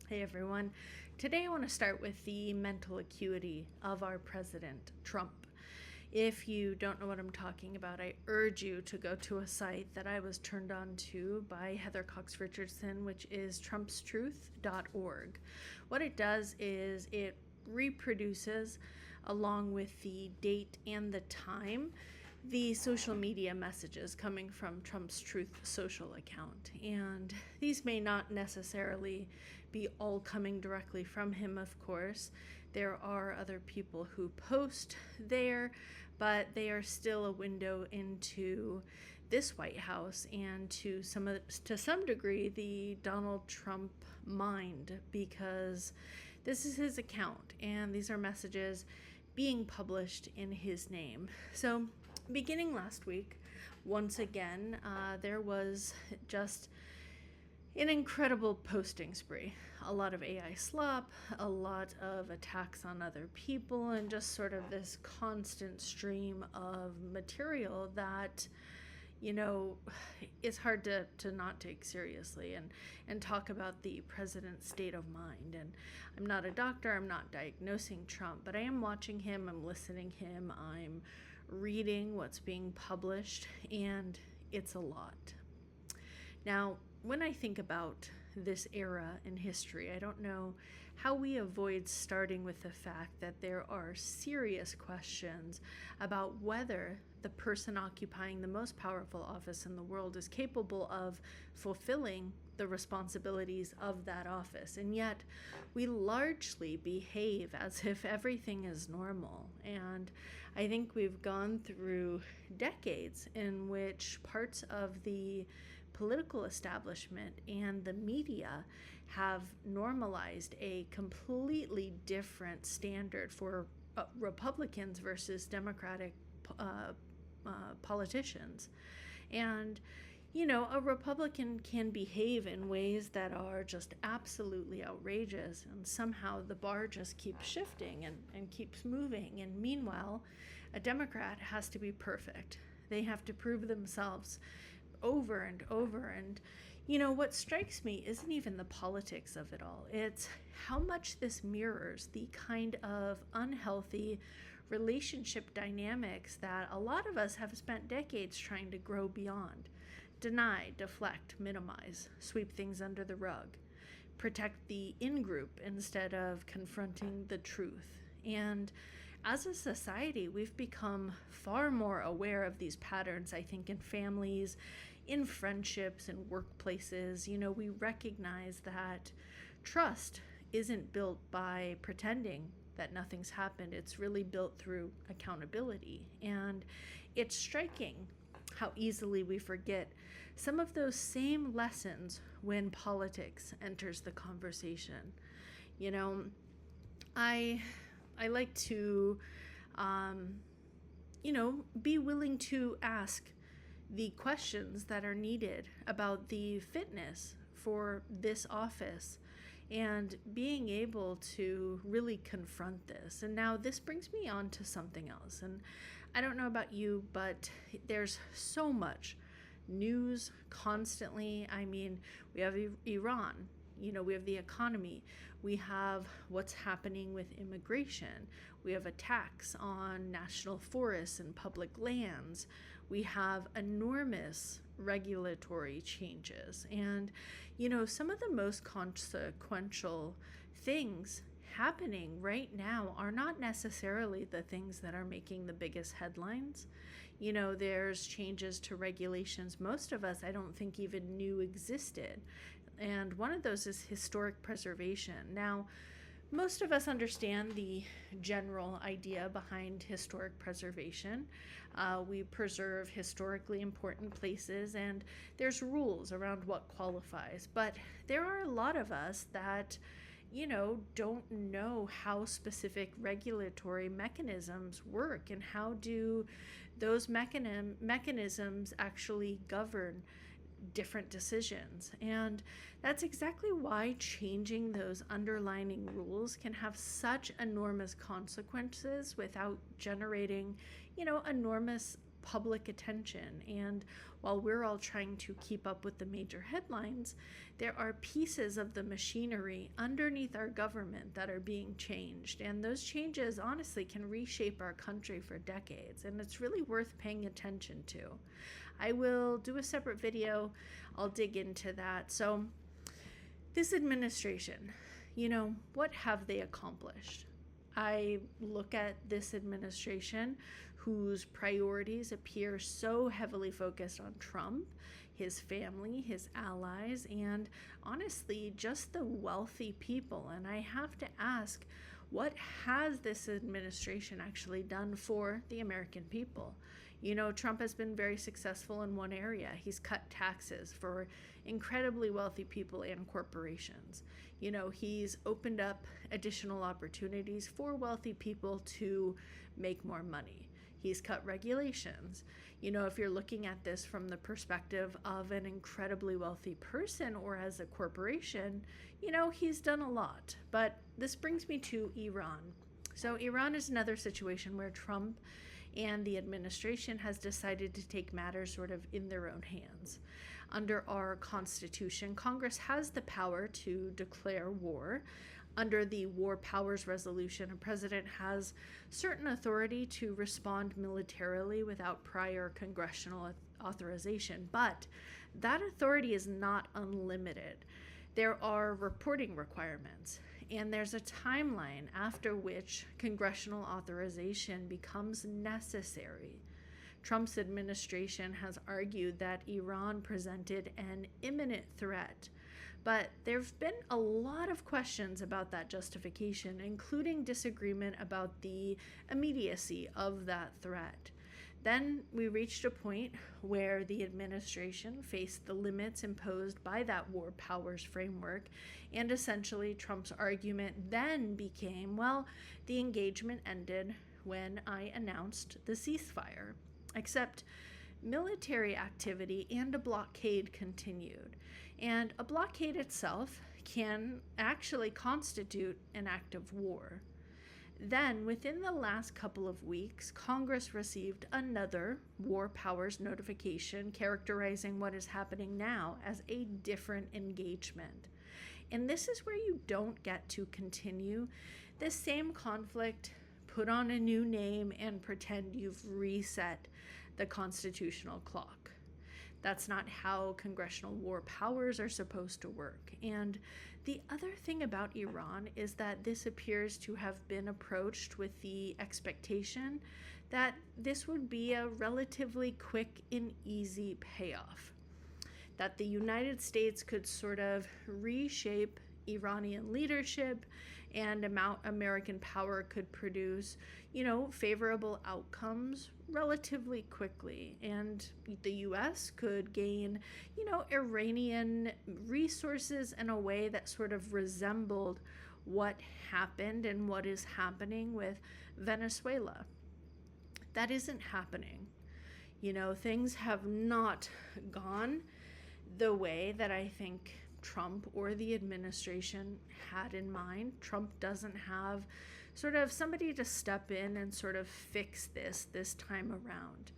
Hey everyone. Today I want to start with the mental acuity of our president, Trump. If you don't know what I'm talking about, I urge you to go to a site that I was turned on to by Heather Cox Richardson, which is trumpstruth.org. What it does is it reproduces, along with the date and the time, the social media messages coming from Trump's Truth social account. And these may not necessarily be all coming directly from him, of course. There are other people who post there, but they are still a window into this White House and to some degree the Donald Trump mind, because this is his account and these are messages being published in his name. So beginning last week, once again, there was just an incredible posting spree. A lot of AI slop, a lot of attacks on other people, and just sort of this constant stream of material that, it's hard to not take seriously and talk about the president's state of mind. And I'm not a doctor, I'm not diagnosing Trump, but I am watching him, I'm listening to him, I'm reading what's being published, and it's a lot. Now, when I think about this era in history, I don't know how we avoid starting with the fact that there are serious questions about whether the person occupying the most powerful office in the world is capable of fulfilling the responsibilities of that office. And yet, we largely behave as if everything is normal. And I think we've gone through decades in which parts of the political establishment and the media have normalized a completely different standard for Republicans versus Democratic politicians. And a Republican can behave in ways that are just absolutely outrageous, and somehow the bar just keeps shifting and keeps moving. And meanwhile, a Democrat has to be perfect. They have to prove themselves over and over. And what strikes me isn't even the politics of it all. It's how much this mirrors the kind of unhealthy relationship dynamics that a lot of us have spent decades trying to grow beyond. Deny, deflect, minimize, sweep things under the rug, protect the in-group instead of confronting the truth. And as a society, we've become far more aware of these patterns, I think, in families, in friendships, in workplaces. We recognize that trust isn't built by pretending that nothing's happened. It's really built through accountability. And it's striking how easily we forget some of those same lessons when politics enters the conversation. I like to, be willing to ask the questions that are needed about the fitness for this office and being able to really confront this. And now this brings me on to something else. And I don't know about you, but there's so much news constantly. I mean, we have Iran. We have the economy, we have what's happening with immigration, we have attacks on national forests and public lands, we have enormous regulatory changes. And, some of the most consequential things happening right now are not necessarily the things that are making the biggest headlines. There's changes to regulations most of us, I don't think, even knew existed. And one of those is historic preservation. Now, most of us understand the general idea behind historic preservation. We preserve historically important places, and there's rules around what qualifies. But there are a lot of us that don't know how specific regulatory mechanisms work and how do those mechanisms actually govern different decisions. And that's exactly why changing those underlying rules can have such enormous consequences without generating, enormous public attention. And while we're all trying to keep up with the major headlines, there are pieces of the machinery underneath our government that are being changed. And those changes, honestly, can reshape our country for decades. And it's really worth paying attention to. I will do a separate video. I'll dig into that. So this administration, what have they accomplished? I look at this administration whose priorities appear so heavily focused on Trump, his family, his allies, and honestly, just the wealthy people. And I have to ask, what has this administration actually done for the American people? Trump has been very successful in one area. He's cut taxes for incredibly wealthy people and corporations. He's opened up additional opportunities for wealthy people to make more money. He's cut regulations. If you're looking at this from the perspective of an incredibly wealthy person or as a corporation, he's done a lot. But this brings me to Iran. So Iran is another situation where Trump and the administration has decided to take matters sort of in their own hands. Under our Constitution, Congress has the power to declare war. Under the War Powers Resolution, a president has certain authority to respond militarily without prior congressional authorization, but that authority is not unlimited. There are reporting requirements, and there's a timeline after which congressional authorization becomes necessary. Trump's administration has argued that Iran presented an imminent threat, but there have been a lot of questions about that justification, including disagreement about the immediacy of that threat. Then we reached a point where the administration faced the limits imposed by that war powers framework, and essentially Trump's argument then became, the engagement ended when I announced the ceasefire. Except military activity and a blockade continued. And a blockade itself can actually constitute an act of war. Then, within the last couple of weeks, Congress received another war powers notification characterizing what is happening now as a different engagement. And this is where you don't get to continue the same conflict, put on a new name, and pretend you've reset the constitutional clock. That's not how congressional war powers are supposed to work. And the other thing about Iran is that this appears to have been approached with the expectation that this would be a relatively quick and easy payoff. That the United States could sort of reshape Iranian leadership and American power could produce, favorable outcomes relatively quickly. And the U.S. could gain, Iranian resources in a way that sort of resembled what happened and what is happening with Venezuela. That isn't happening. Things have not gone the way that I think Trump or the administration had in mind. Trump doesn't have sort of somebody to step in and sort of fix this time around.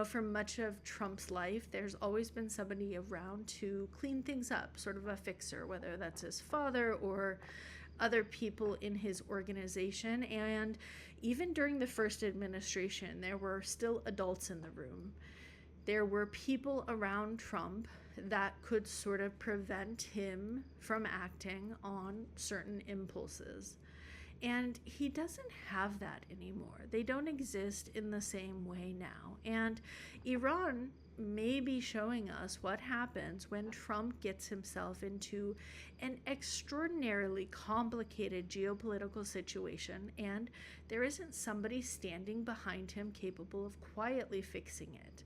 For much of Trump's life, there's always been somebody around to clean things up, sort of a fixer, whether that's his father or other people in his organization. And even during the first administration, there were still adults in the room. There were people around Trump that could sort of prevent him from acting on certain impulses. And he doesn't have that anymore. They don't exist in the same way now. And Iran may be showing us what happens when Trump gets himself into an extraordinarily complicated geopolitical situation and there isn't somebody standing behind him capable of quietly fixing it.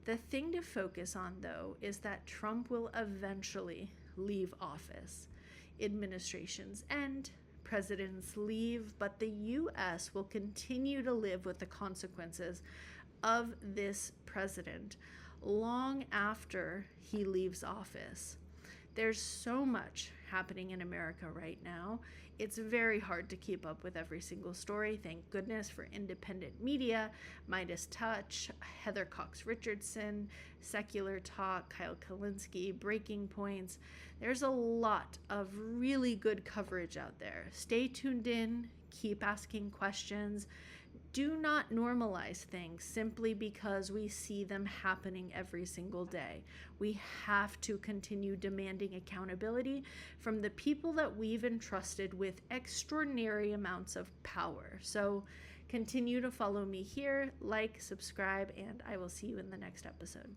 The thing to focus on, though, is that Trump will eventually leave office. Administrations end, presidents leave, but the U.S. will continue to live with the consequences of this president long after he leaves office. There's so much happening in America right now. It's very hard to keep up with every single story. Thank goodness for independent media, Midas Touch, Heather Cox Richardson, Secular Talk, Kyle Kalinske, Breaking Points. There's a lot of really good coverage out there. Stay tuned in, keep asking questions. Do not normalize things simply because we see them happening every single day. We have to continue demanding accountability from the people that we've entrusted with extraordinary amounts of power. So continue to follow me here, like, subscribe, and I will see you in the next episode.